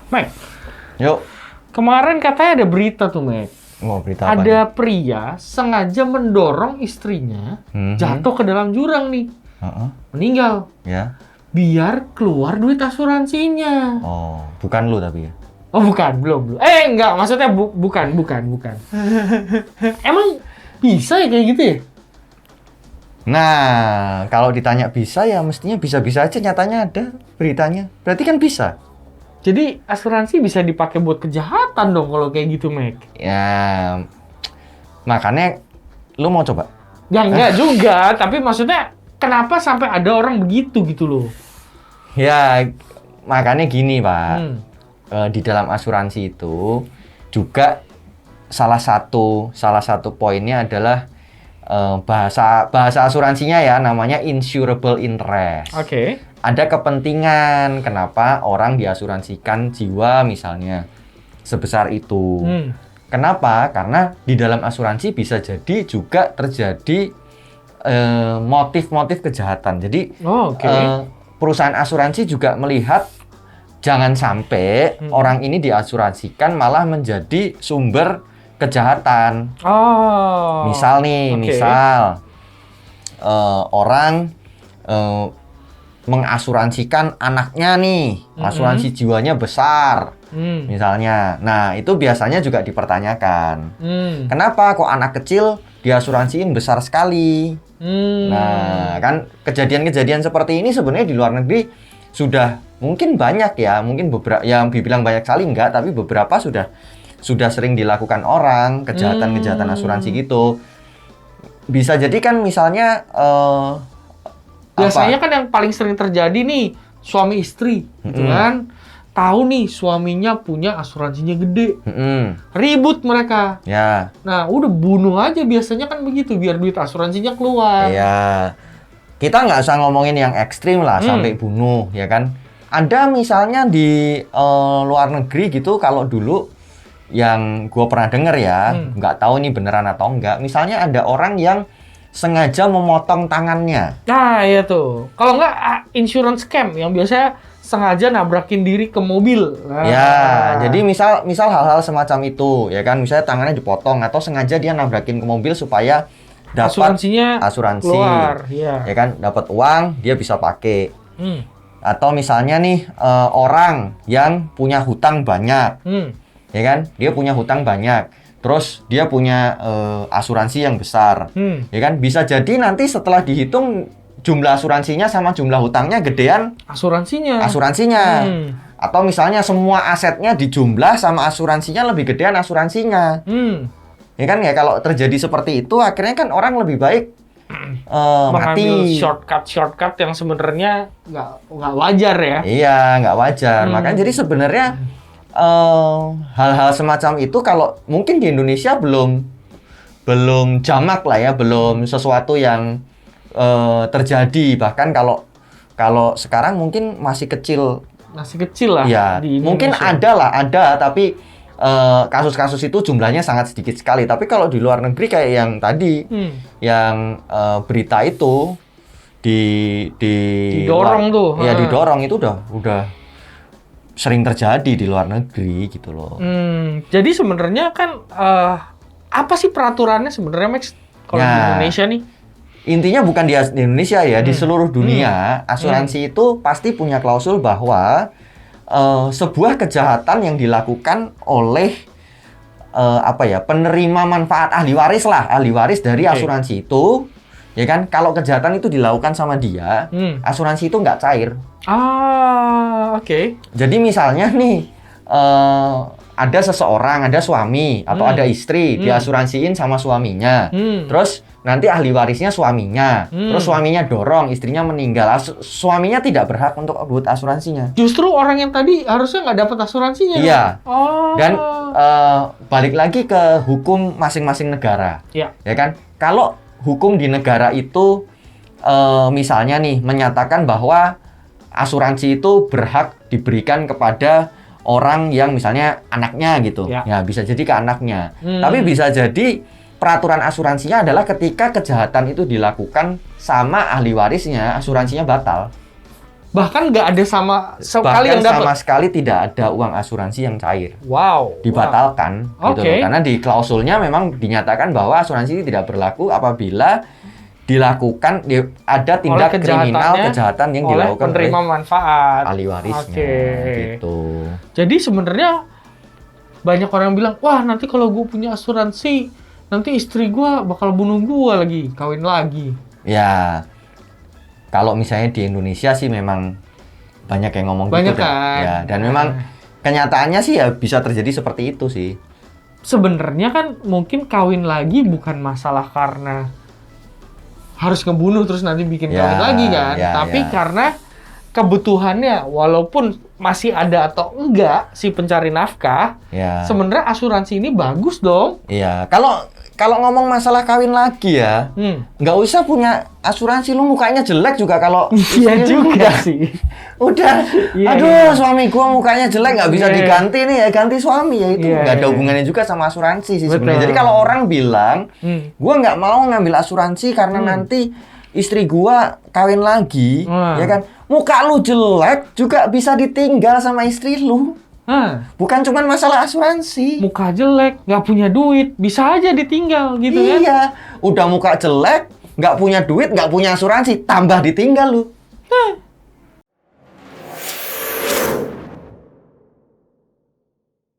Mac, Yuk. kemarin katanya ada berita tuh, Mac. Mau berita apa Ada pria sengaja mendorong istrinya jatuh ke dalam jurang nih. Heeh. Meninggal. Ya. Biar keluar duit asuransinya. Oh, bukan lu tapi ya. Oh, bukan, belum. Enggak, maksudnya bukan. Emang bisa ya kayak gitu ya? Nah, kalau ditanya bisa ya mestinya bisa-bisa aja, nyatanya ada beritanya. Berarti kan bisa. Jadi asuransi bisa dipakai buat kejahatan dong kalau kayak gitu, Mac. Ya, makanya lu mau coba? Ya enggak juga, tapi maksudnya kenapa sampai ada orang begitu gitu loh? Ya, makanya gini, Pak. Di dalam asuransi itu juga salah satu poinnya adalah bahasa asuransinya ya, namanya insurable interest. Oke. Ada kepentingan kenapa orang diasuransikan jiwa misalnya sebesar itu. Kenapa? Karena di dalam asuransi bisa jadi juga terjadi motif-motif kejahatan. Jadi perusahaan asuransi juga melihat jangan sampai orang ini diasuransikan malah menjadi sumber kejahatan. Misal nih, orang mengasuransikan anaknya nih, asuransi jiwanya besar, misalnya. Nah, itu biasanya juga dipertanyakan. Kenapa kok anak kecil diasuransiin besar sekali? Nah, kan kejadian-kejadian seperti ini sebenarnya di luar negeri sudah mungkin banyak ya, mungkin beberapa, yang dibilang banyak sekali enggak, tapi beberapa sudah sering dilakukan orang, kejahatan-kejahatan asuransi gitu. Bisa jadi kan misalnya biasanya kan yang paling sering terjadi nih suami istri, gitu kan? Tahu nih suaminya punya asuransinya gede, ribut mereka. Ya. Nah, udah bunuh aja biasanya kan begitu biar duit asuransinya keluar. Iya. Kita nggak usah ngomongin yang ekstrim lah sampai bunuh, ya kan? Ada misalnya di luar negeri gitu, kalau dulu yang gue pernah denger ya, nggak tahu nih beneran atau enggak. Misalnya ada orang yang sengaja memotong tangannya. Nah, iya tuh. Kalau nggak insurance scam yang biasanya sengaja nabrakin diri ke mobil. Ya, jadi misal hal-hal semacam itu, ya kan? Misalnya tangannya dipotong atau sengaja dia nabrakin ke mobil supaya dapat asuransi keluar, ya kan? Dapat uang, dia bisa pakai. Atau misalnya nih orang yang punya hutang banyak, ya kan? Dia punya hutang banyak. Terus dia punya asuransi yang besar, ya kan? Bisa jadi nanti setelah dihitung jumlah asuransinya sama jumlah hutangnya gedean asuransinya. Atau misalnya semua asetnya dijumlah sama asuransinya lebih gedean asuransinya. Ya kan ya, kalau terjadi seperti itu akhirnya kan orang lebih baik mengambil shortcut yang sebenarnya nggak wajar ya. Iya, nggak wajar. Makanya jadi sebenarnya hal-hal semacam itu kalau mungkin di Indonesia belum jamak lah ya, belum sesuatu yang terjadi. Bahkan kalau sekarang mungkin masih kecil lah ya, di mungkin ada, tapi kasus-kasus itu jumlahnya sangat sedikit sekali. Tapi kalau di luar negeri kayak yang tadi, yang berita itu didorong tuh, ya didorong itu udah sering terjadi di luar negeri gitu loh. Jadi sebenarnya kan apa sih peraturannya sebenarnya, Max, kalau di Indonesia nih? Intinya bukan di Indonesia ya, di seluruh dunia asuransi itu pasti punya klausul bahwa sebuah kejahatan yang dilakukan oleh penerima manfaat ahli waris dari asuransi itu, ya kan? Kalau kejahatan itu dilakukan sama dia, asuransi itu nggak cair. Jadi misalnya nih, ada seseorang, ada suami atau ada istri, diasuransiin sama suaminya. Terus nanti ahli warisnya suaminya. Terus suaminya dorong, istrinya meninggal. Suaminya tidak berhak untuk buat asuransinya. Justru orang yang tadi harusnya nggak dapat asuransinya. Iya. Dan balik lagi ke hukum masing-masing negara. Ya kan? Kalau hukum di negara itu misalnya nih menyatakan bahwa asuransi itu berhak diberikan kepada orang yang misalnya anaknya gitu. Ya bisa jadi ke anaknya. Tapi bisa jadi peraturan asuransinya adalah ketika kejahatan itu dilakukan sama ahli warisnya, asuransinya batal. Bahkan nggak ada sama sekali yang Bahkan dapat. sama sekali tidak ada uang asuransi yang cair. Wow. Dibatalkan gitu Oke. loh. Karena di klausulnya memang dinyatakan bahwa asuransi tidak berlaku apabila dilakukan ada tindak kriminal kejahatan yang oleh dilakukan penerima oleh manfaat. ahli warisnya Oke. gitu. Jadi sebenarnya banyak orang yang bilang, wah nanti kalau gue punya asuransi, nanti istri gue bakal bunuh gue lagi, kawin lagi. Ya, kalau misalnya di Indonesia sih memang banyak yang ngomong Banyak gitu kan? ya, dan memang kenyataannya sih ya bisa terjadi seperti itu sih. Sebenarnya kan mungkin kawin lagi bukan masalah karena harus ngebunuh terus nanti bikin Ya, kawin lagi kan, ya, tapi ya. karena kebutuhannya walaupun masih ada atau enggak si pencari nafkah, Ya. sebenarnya asuransi ini bagus dong. Iya, kalau ngomong masalah kawin lagi ya, nggak usah punya asuransi, lu mukanya jelek juga kalau Iya istri lu juga sih. udah, Iya, aduh iya. suami gua mukanya jelek nggak bisa Iya. diganti nih ya ganti suami ya itu Iya, nggak ada iya. hubungannya juga sama asuransi sih Betul. sebenarnya. Jadi kalau orang bilang, Hmm. gua nggak mau ngambil asuransi karena nanti istri gua kawin lagi, Wah. ya kan? Muka lu jelek juga bisa ditinggal sama istri lu. Bukan cuma masalah asuransi. Muka jelek, nggak punya duit, bisa aja ditinggal gitu kan? Iya, udah muka jelek, nggak punya duit, nggak punya asuransi, tambah ditinggal lu.